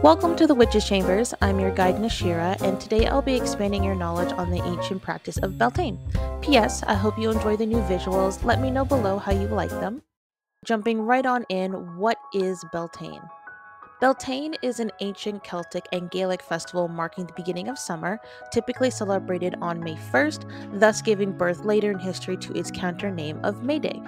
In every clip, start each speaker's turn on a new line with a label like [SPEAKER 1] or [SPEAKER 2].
[SPEAKER 1] Welcome to the Witch's Chambers. I'm your guide Nashira, and today I'll be expanding your knowledge on the ancient practice of Beltane. P.S. I hope you enjoy the new visuals. Let me know below how you like them. Jumping right on in, what is Beltane? Beltane is an ancient Celtic and Gaelic festival marking the beginning of summer, typically celebrated on May 1st, thus giving birth later in history to its counter name of May Day.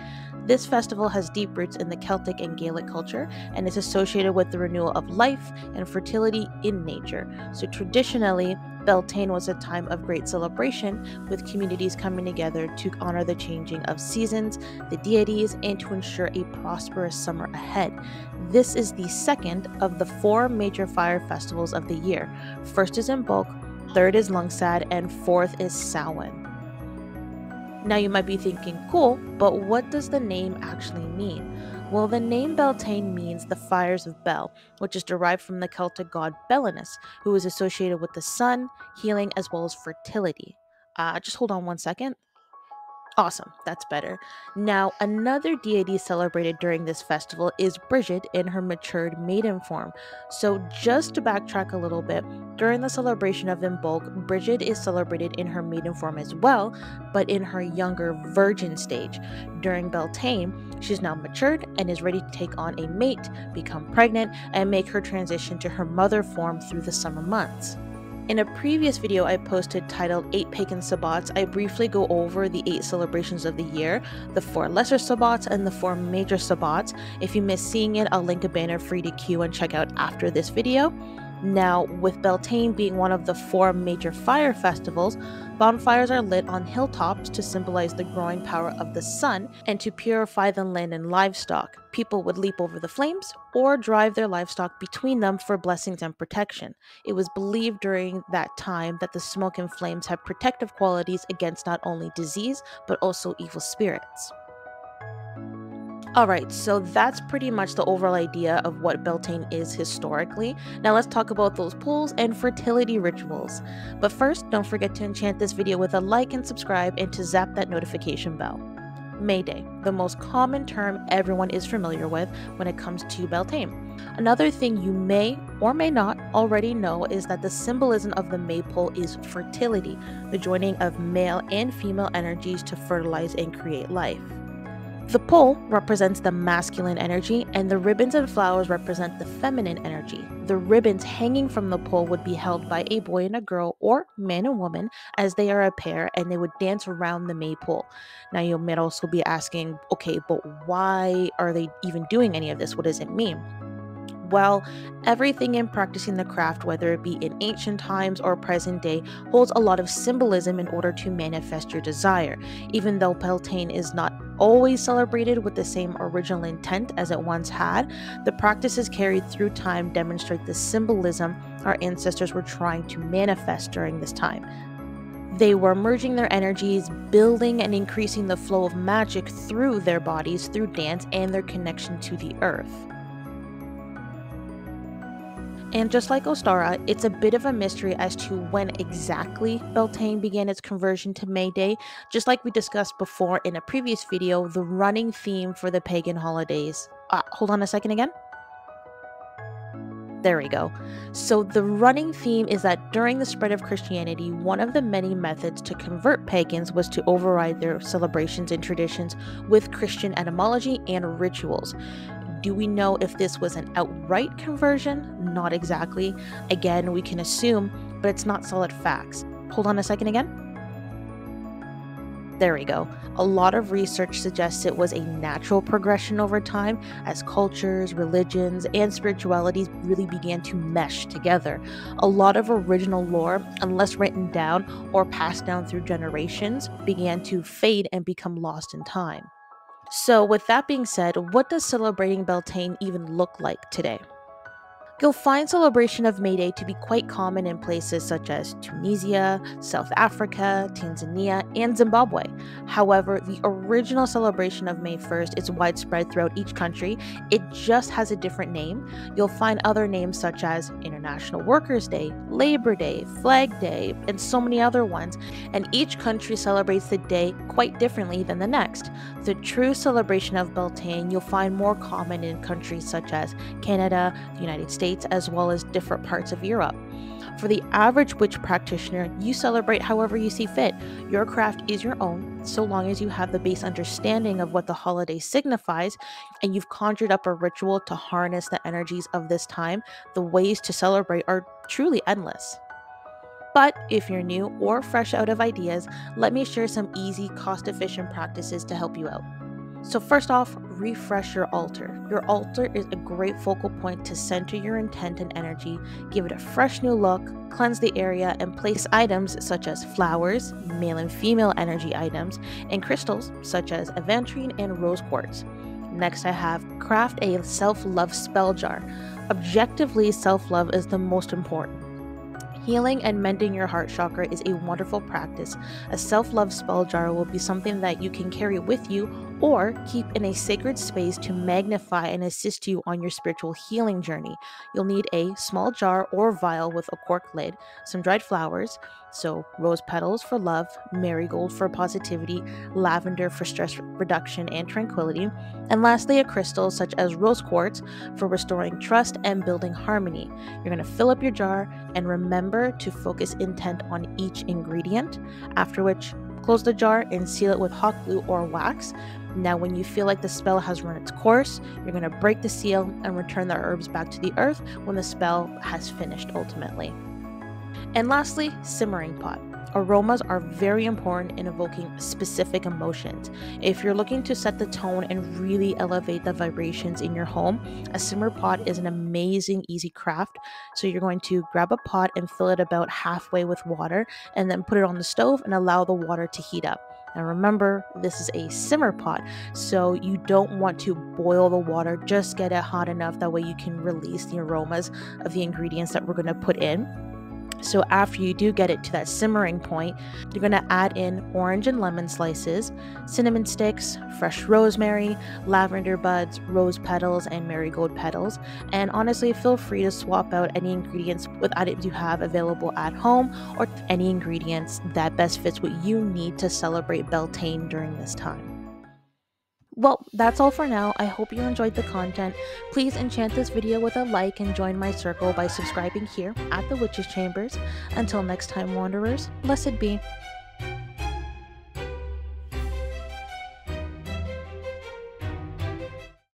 [SPEAKER 1] This festival has deep roots in the Celtic and Gaelic culture and is associated with the renewal of life and fertility in nature. So traditionally, Beltane was a time of great celebration, with communities coming together to honor the changing of seasons, the deities, and to ensure a prosperous summer ahead. This is the second of the four major fire festivals of the year. First is Imbolc, third is Lungsad, and fourth is Samhain. Now you might be thinking, cool, but what does the name actually mean? Well, the name Beltane means the fires of Bel, which is derived from the Celtic god Belinus, who is associated with the sun, healing, as well as fertility. Just hold on one second. Awesome, that's better. Now, another deity celebrated during this festival is Brigid in her matured maiden form. So, just to backtrack a little bit, during the celebration of Imbolc, Brigid is celebrated in her maiden form as well, but in her younger virgin stage. During Beltane, she's now matured and is ready to take on a mate, become pregnant, and make her transition to her mother form through the summer months. In a previous video I posted titled 8 Pagan Sabbats, I briefly go over the 8 celebrations of the year, the 4 lesser Sabbats and the 4 major Sabbats. If you missed seeing it, I'll link a banner for you to queue and check out after this video. Now, with Beltane being one of the 4 major fire festivals, bonfires are lit on hilltops to symbolize the growing power of the sun and to purify the land and livestock. People would leap over the flames or drive their livestock between them for blessings and protection. It was believed during that time that the smoke and flames had protective qualities against not only disease, but also evil spirits. Alright, so that's pretty much the overall idea of what Beltane is historically. Now let's talk about those pulls and fertility rituals. But first, don't forget to enchant this video with a like and subscribe, and to zap that notification bell. May Day, the most common term everyone is familiar with when it comes to Beltane. Another thing you may or may not already know is that the symbolism of the maypole is fertility, the joining of male and female energies to fertilize and create life. The pole represents the masculine energy, and the ribbons and flowers represent the feminine energy. The ribbons hanging from the pole would be held by a boy and a girl, or man and woman, as they are a pair, and they would dance around the maypole. Now you might also be asking, okay, but why are they even doing any of this? What does it mean? Well, everything in practicing the craft, whether it be in ancient times or present day, holds a lot of symbolism in order to manifest your desire. Even though Beltane is not always celebrated with the same original intent as it once had, the practices carried through time demonstrate the symbolism our ancestors were trying to manifest during this time. They were merging their energies, building and increasing the flow of magic through their bodies, through dance, and their connection to the earth. And just like Ostara, it's a bit of a mystery as to when exactly Beltane began its conversion to May Day. Just like we discussed before in a previous video, the running theme for the pagan holidays. Hold on a second again. There we go. So the running theme is that during the spread of Christianity, one of the many methods to convert pagans was to override their celebrations and traditions with Christian etymology and rituals. Do we know if this was an outright conversion? Not exactly. Again, we can assume, but it's not solid facts. Hold on a second again. There we go. A lot of research suggests it was a natural progression over time as cultures, religions, and spiritualities really began to mesh together. A lot of original lore, unless written down or passed down through generations, began to fade and become lost in time. So with that being said, what does celebrating Beltane even look like today? You'll find celebration of May Day to be quite common in places such as Tunisia, South Africa, Tanzania, and Zimbabwe. However, the original celebration of May 1st is widespread throughout each country. It just has a different name. You'll find other names such as International International Workers' Day, Labor Day, Flag Day, and so many other ones, and each country celebrates the day quite differently than the next. The true celebration of Beltane you'll find more common in countries such as Canada, the United States, as well as different parts of Europe. For the average witch practitioner, you celebrate however you see fit. Your craft is your own, so long as you have the base understanding of what the holiday signifies and you've conjured up a ritual to harness the energies of this time. The ways to celebrate are truly endless. But if you're new or fresh out of ideas, let me share some easy, cost-efficient practices to help you out. So first off, refresh your altar. Your altar is a great focal point to center your intent and energy, give it a fresh new look, cleanse the area, and place items such as flowers, male and female energy items, and crystals such as aventurine and rose quartz. Next, I have craft a self-love spell jar. Objectively, self-love is the most important. Healing and mending your heart chakra is a wonderful practice. A self-love spell jar will be something that you can carry with you or keep in a sacred space to magnify and assist you on your spiritual healing journey. You'll need a small jar or vial with a cork lid, some dried flowers, so rose petals for love, marigold for positivity, lavender for stress reduction and tranquility, and lastly a crystal such as rose quartz for restoring trust and building harmony. You're going to fill up your jar and remember to focus intent on each ingredient, after which close the jar and seal it with hot glue or wax. Now when you feel like the spell has run its course, you're going to break the seal and return the herbs back to the earth when the spell has finished ultimately. And lastly, simmering pot. Aromas are very important in evoking specific emotions. If you're looking to set the tone and really elevate the vibrations in your home, a simmer pot is an amazing, easy craft. So you're going to grab a pot and fill it about halfway with water and then put it on the stove and allow the water to heat up. Now remember, this is a simmer pot, so you don't want to boil the water, just get it hot enough that way you can release the aromas of the ingredients that we're going to put in. So after you do get it to that simmering point, you're going to add in orange and lemon slices, cinnamon sticks, fresh rosemary, lavender buds, rose petals, and marigold petals. And honestly, feel free to swap out any ingredients with items you have available at home or any ingredients that best fits what you need to celebrate Beltane during this time. Well, that's all for now. I hope you enjoyed the content. Please enchant this video with a like and join my circle by subscribing here at the Witches Chambers. Until next time, Wanderers, blessed be.